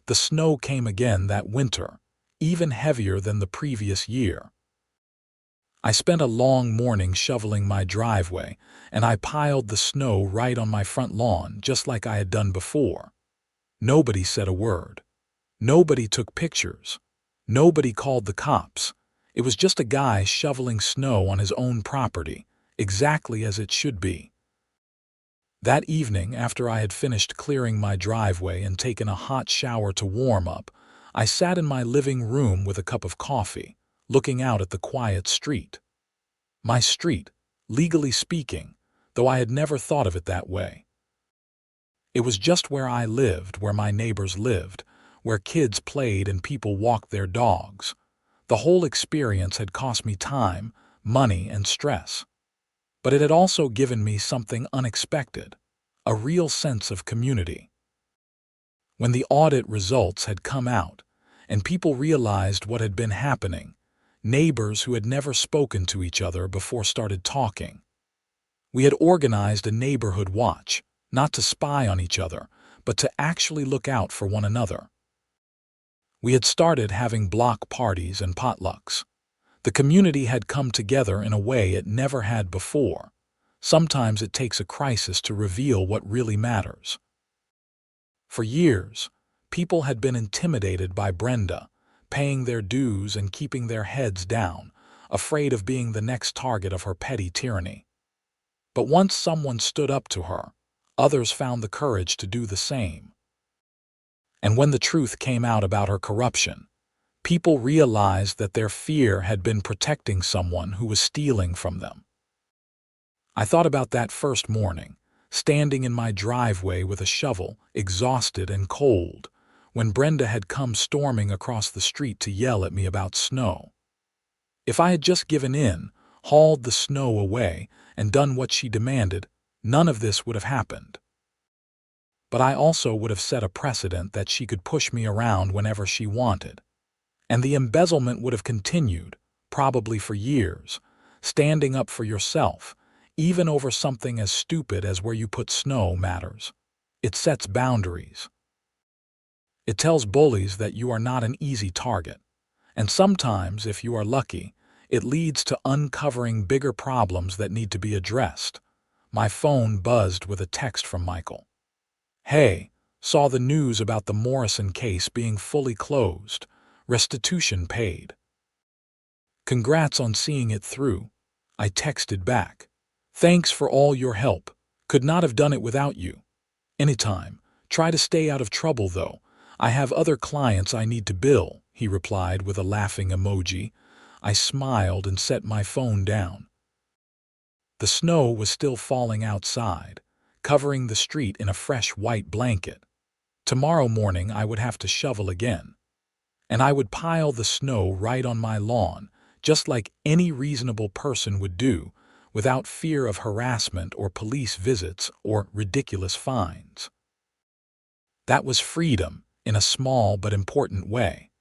The snow came again that winter, even heavier than the previous year. I spent a long morning shoveling my driveway, and I piled the snow right on my front lawn just like I had done before. Nobody said a word. Nobody took pictures. Nobody called the cops. It was just a guy shoveling snow on his own property, exactly as it should be. That evening, after I had finished clearing my driveway and taken a hot shower to warm up, I sat in my living room with a cup of coffee, looking out at the quiet street. My street, legally speaking, though I had never thought of it that way. It was just where I lived, where my neighbors lived, where kids played and people walked their dogs. The whole experience had cost me time, money, and stress. But it had also given me something unexpected, a real sense of community. When the audit results had come out, and people realized what had been happening, neighbors who had never spoken to each other before started talking. We had organized a neighborhood watch, not to spy on each other, but to actually look out for one another. We had started having block parties and potlucks. The community had come together in a way it never had before. Sometimes it takes a crisis to reveal what really matters. For years, people had been intimidated by Brenda, paying their dues and keeping their heads down, afraid of being the next target of her petty tyranny. But once someone stood up to her, others found the courage to do the same. And when the truth came out about her corruption, people realized that their fear had been protecting someone who was stealing from them. I thought about that first morning, standing in my driveway with a shovel, exhausted and cold, when Brenda had come storming across the street to yell at me about snow. If I had just given in, hauled the snow away, and done what she demanded, none of this would have happened. But I also would have set a precedent that she could push me around whenever she wanted. And the embezzlement would have continued, probably for years, standing up for yourself, even over something as stupid as where you put snow matters. It sets boundaries. It tells bullies that you are not an easy target. And sometimes, if you are lucky, it leads to uncovering bigger problems that need to be addressed. My phone buzzed with a text from Michael. "Hey, saw the news about the Morrison case being fully closed. Restitution paid." "Congrats on seeing it through," I texted back. "Thanks for all your help. Could not have done it without you. Anytime. Try to stay out of trouble, though. I have other clients I need to bill," he replied with a laughing emoji. I smiled and set my phone down. The snow was still falling outside, covering the street in a fresh white blanket. Tomorrow morning I would have to shovel again. And I would pile the snow right on my lawn, just like any reasonable person would do, without fear of harassment or police visits or ridiculous fines. That was freedom, in a small but important way.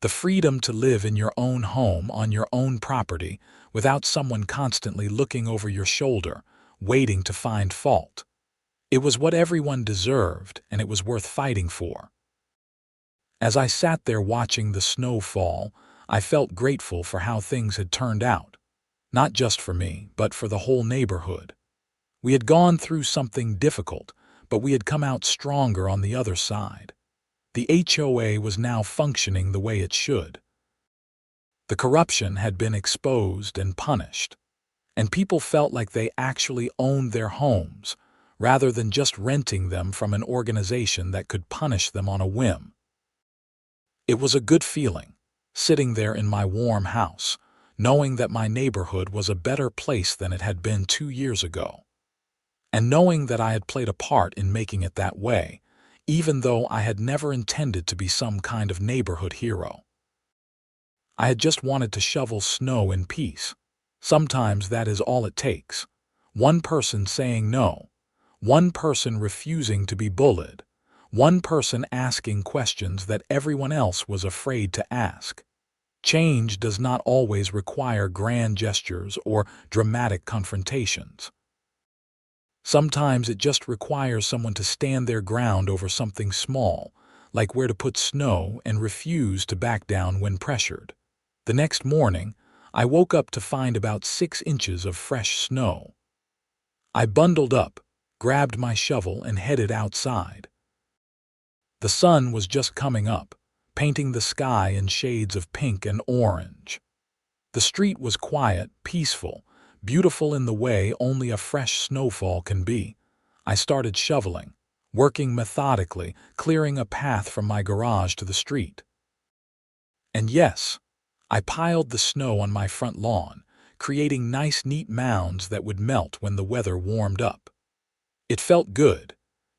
The freedom to live in your own home on your own property without someone constantly looking over your shoulder, waiting to find fault. It was what everyone deserved, and it was worth fighting for. As I sat there watching the snow fall, I felt grateful for how things had turned out. Not just for me, but for the whole neighborhood. We had gone through something difficult, but we had come out stronger on the other side. The HOA was now functioning the way it should. The corruption had been exposed and punished, and people felt like they actually owned their homes, rather than just renting them from an organization that could punish them on a whim. It was a good feeling, sitting there in my warm house, knowing that my neighborhood was a better place than it had been 2 years ago. And knowing that I had played a part in making it that way, even though I had never intended to be some kind of neighborhood hero. I had just wanted to shovel snow in peace. Sometimes that is all it takes. One person saying no. One person refusing to be bullied. One person asking questions that everyone else was afraid to ask. Change does not always require grand gestures or dramatic confrontations. Sometimes it just requires someone to stand their ground over something small, like where to put snow, and refuse to back down when pressured. The next morning, I woke up to find about 6 inches of fresh snow. I bundled up, grabbed my shovel, and headed outside. The sun was just coming up, painting the sky in shades of pink and orange. The street was quiet, peaceful, beautiful in the way only a fresh snowfall can be. I started shoveling, working methodically, clearing a path from my garage to the street. And yes, I piled the snow on my front lawn, creating nice, neat mounds that would melt when the weather warmed up. It felt good,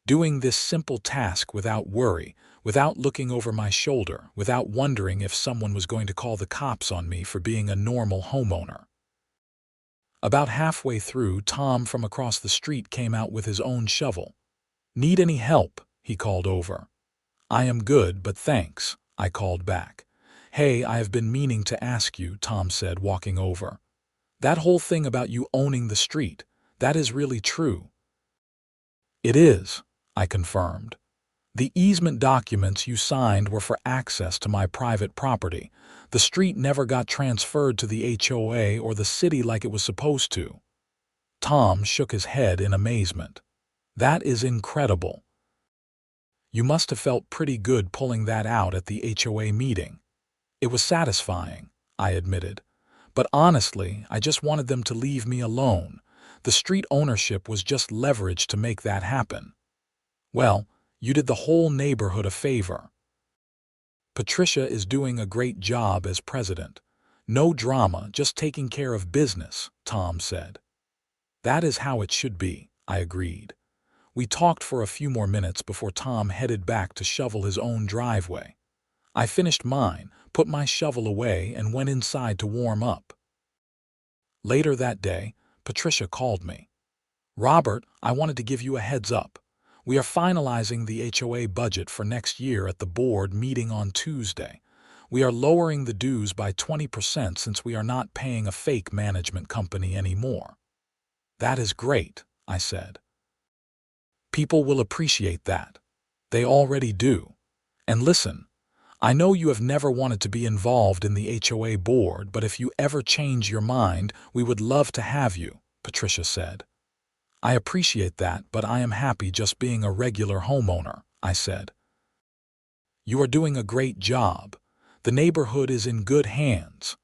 doing this simple task without worry, without looking over my shoulder, without wondering if someone was going to call the cops on me for being a normal homeowner. About halfway through, Tom from across the street came out with his own shovel. "Need any help?" he called over. "I am good, but thanks," I called back. "Hey, I have been meaning to ask you," Tom said, walking over. "That whole thing about you owning the street, that is really true?" "It is," I confirmed. "The easement documents you signed were for access to my private property. The street never got transferred to the HOA or the city like it was supposed to." Tom shook his head in amazement. "That is incredible." "You must have felt pretty good pulling that out at the HOA meeting." "It was satisfying," I admitted. "But honestly, I just wanted them to leave me alone. The street ownership was just leverage to make that happen." "Well, you did the whole neighborhood a favor." "Patricia is doing a great job as president. No drama, just taking care of business," Tom said. "That is how it should be," I agreed. We talked for a few more minutes before Tom headed back to shovel his own driveway. I finished mine, put my shovel away, and went inside to warm up. Later that day, Patricia called me. "Robert, I wanted to give you a heads up. We are finalizing the HOA budget for next year at the board meeting on Tuesday. We are lowering the dues by 20% since we are not paying a fake management company anymore." "That is great," I said. "People will appreciate that. They already do. And listen, I know you have never wanted to be involved in the HOA board, but if you ever change your mind, we would love to have you," Patricia said. "I appreciate that, but I am happy just being a regular homeowner," I said. "You are doing a great job. The neighborhood is in good hands."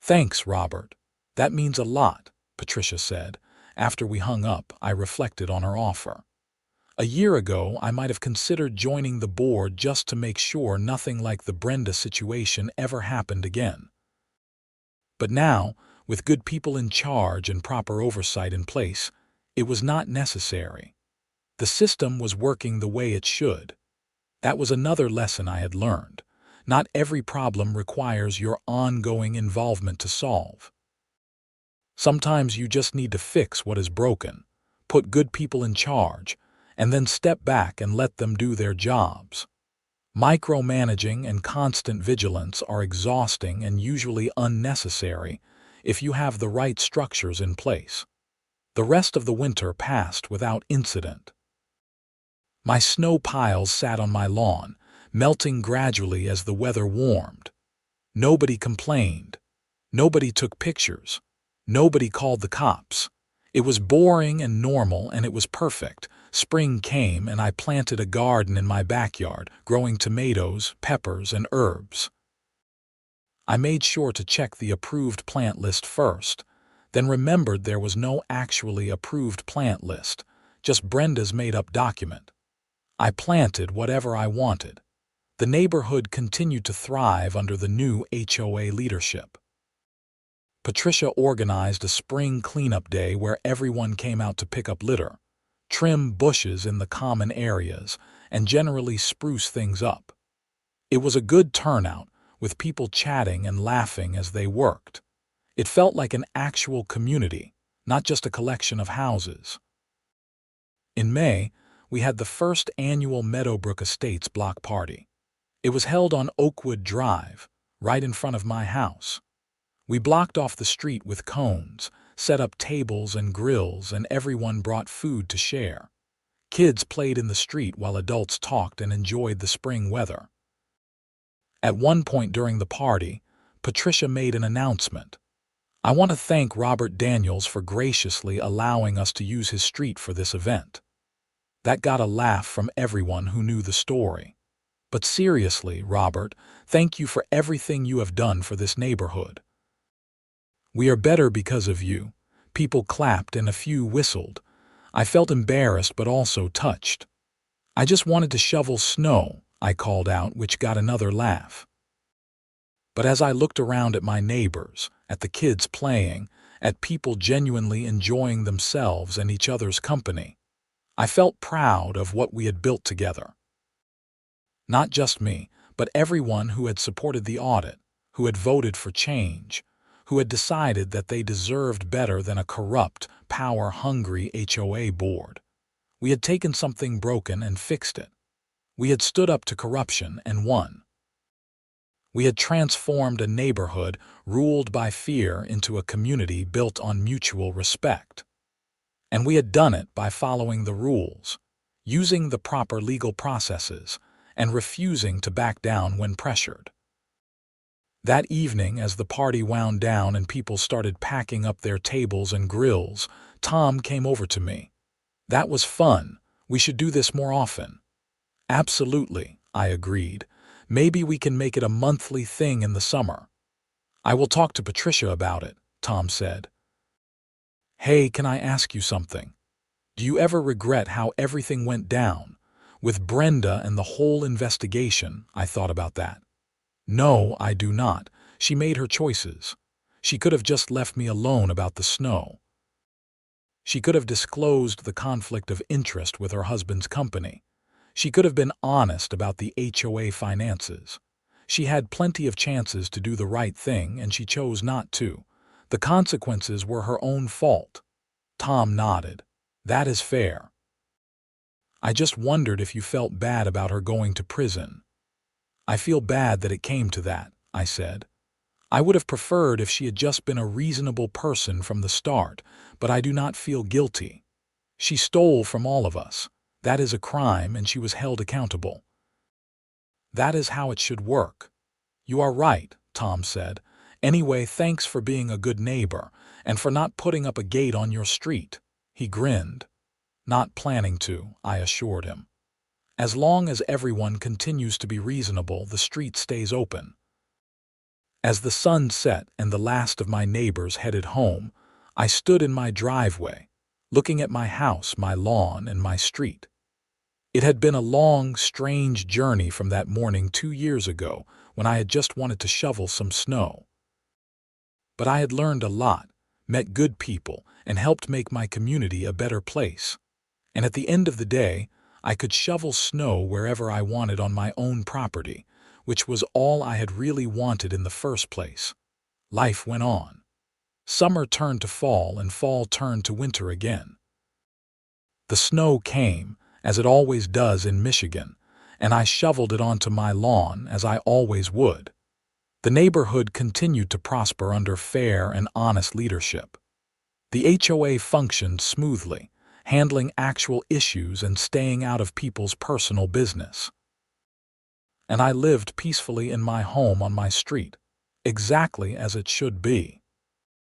"Thanks, Robert. That means a lot," Patricia said. After we hung up, I reflected on her offer. A year ago, I might have considered joining the board just to make sure nothing like the Brenda situation ever happened again. But now, with good people in charge and proper oversight in place, it was not necessary. The system was working the way it should. That was another lesson I had learned. Not every problem requires your ongoing involvement to solve. Sometimes you just need to fix what is broken, put good people in charge, and then step back and let them do their jobs. Micromanaging and constant vigilance are exhausting and usually unnecessary if you have the right structures in place. The rest of the winter passed without incident. My snow piles sat on my lawn, melting gradually as the weather warmed. Nobody complained. Nobody took pictures. Nobody called the cops. It was boring and normal, and it was perfect. Spring came, and I planted a garden in my backyard, growing tomatoes, peppers, and herbs. I made sure to check the approved plant list first, then remembered there was no actually approved plant list, just Brenda's made-up document. I planted whatever I wanted. The neighborhood continued to thrive under the new HOA leadership. Patricia organized a spring cleanup day where everyone came out to pick up litter, trim bushes in the common areas, and generally spruce things up. It was a good turnout, with people chatting and laughing as they worked. It felt like an actual community, not just a collection of houses. In May, we had the first annual Meadowbrook Estates block party. It was held on Oakwood Drive, right in front of my house. We blocked off the street with cones, set up tables and grills, and everyone brought food to share. Kids played in the street while adults talked and enjoyed the spring weather. At one point during the party, Patricia made an announcement. I want to thank Robert Daniels for graciously allowing us to use his street for this event. That got a laugh from everyone who knew the story. But seriously, Robert, thank you for everything you have done for this neighborhood. We are better because of you. People clapped and a few whistled. I felt embarrassed but also touched. I just wanted to shovel snow, I called out, which got another laugh. But as I looked around at my neighbors, at the kids playing, at people genuinely enjoying themselves and each other's company, I felt proud of what we had built together. Not just me, but everyone who had supported the audit, who had voted for change, who had decided that they deserved better than a corrupt, power-hungry HOA board. We had taken something broken and fixed it. We had stood up to corruption and won. We had transformed a neighborhood ruled by fear into a community built on mutual respect. And we had done it by following the rules, using the proper legal processes, and refusing to back down when pressured. That evening, as the party wound down and people started packing up their tables and grills, Tom came over to me. "That was fun. We should do this more often." "Absolutely," I agreed. "Maybe we can make it a monthly thing in the summer." "I will talk to Patricia about it," Tom said. "Hey, can I ask you something? Do you ever regret how everything went down? With Brenda and the whole investigation," I thought about that. "No, I do not. She made her choices. She could have just left me alone about the snow. She could have disclosed the conflict of interest with her husband's company. She could have been honest about the HOA finances. She had plenty of chances to do the right thing, and she chose not to. The consequences were her own fault." Tom nodded. "That is fair. I just wondered if you felt bad about her going to prison." "I feel bad that it came to that," I said. "I would have preferred if she had just been a reasonable person from the start, but I do not feel guilty. She stole from all of us. That is a crime, and she was held accountable. That is how it should work." "You are right," Tom said. "Anyway, thanks for being a good neighbor, and for not putting up a gate on your street." He grinned. "Not planning to," I assured him. "As long as everyone continues to be reasonable, the street stays open." As the sun set and the last of my neighbors headed home, I stood in my driveway, looking at my house, my lawn, and my street. It had been a long, strange journey from that morning 2 years ago when I had just wanted to shovel some snow. But I had learned a lot, met good people, and helped make my community a better place. And at the end of the day, I could shovel snow wherever I wanted on my own property, which was all I had really wanted in the first place. Life went on. Summer turned to fall and fall turned to winter again. The snow came, as it always does in Michigan, and I shoveled it onto my lawn as I always would. The neighborhood continued to prosper under fair and honest leadership. The HOA functioned smoothly, handling actual issues and staying out of people's personal business. And I lived peacefully in my home on my street, exactly as it should be.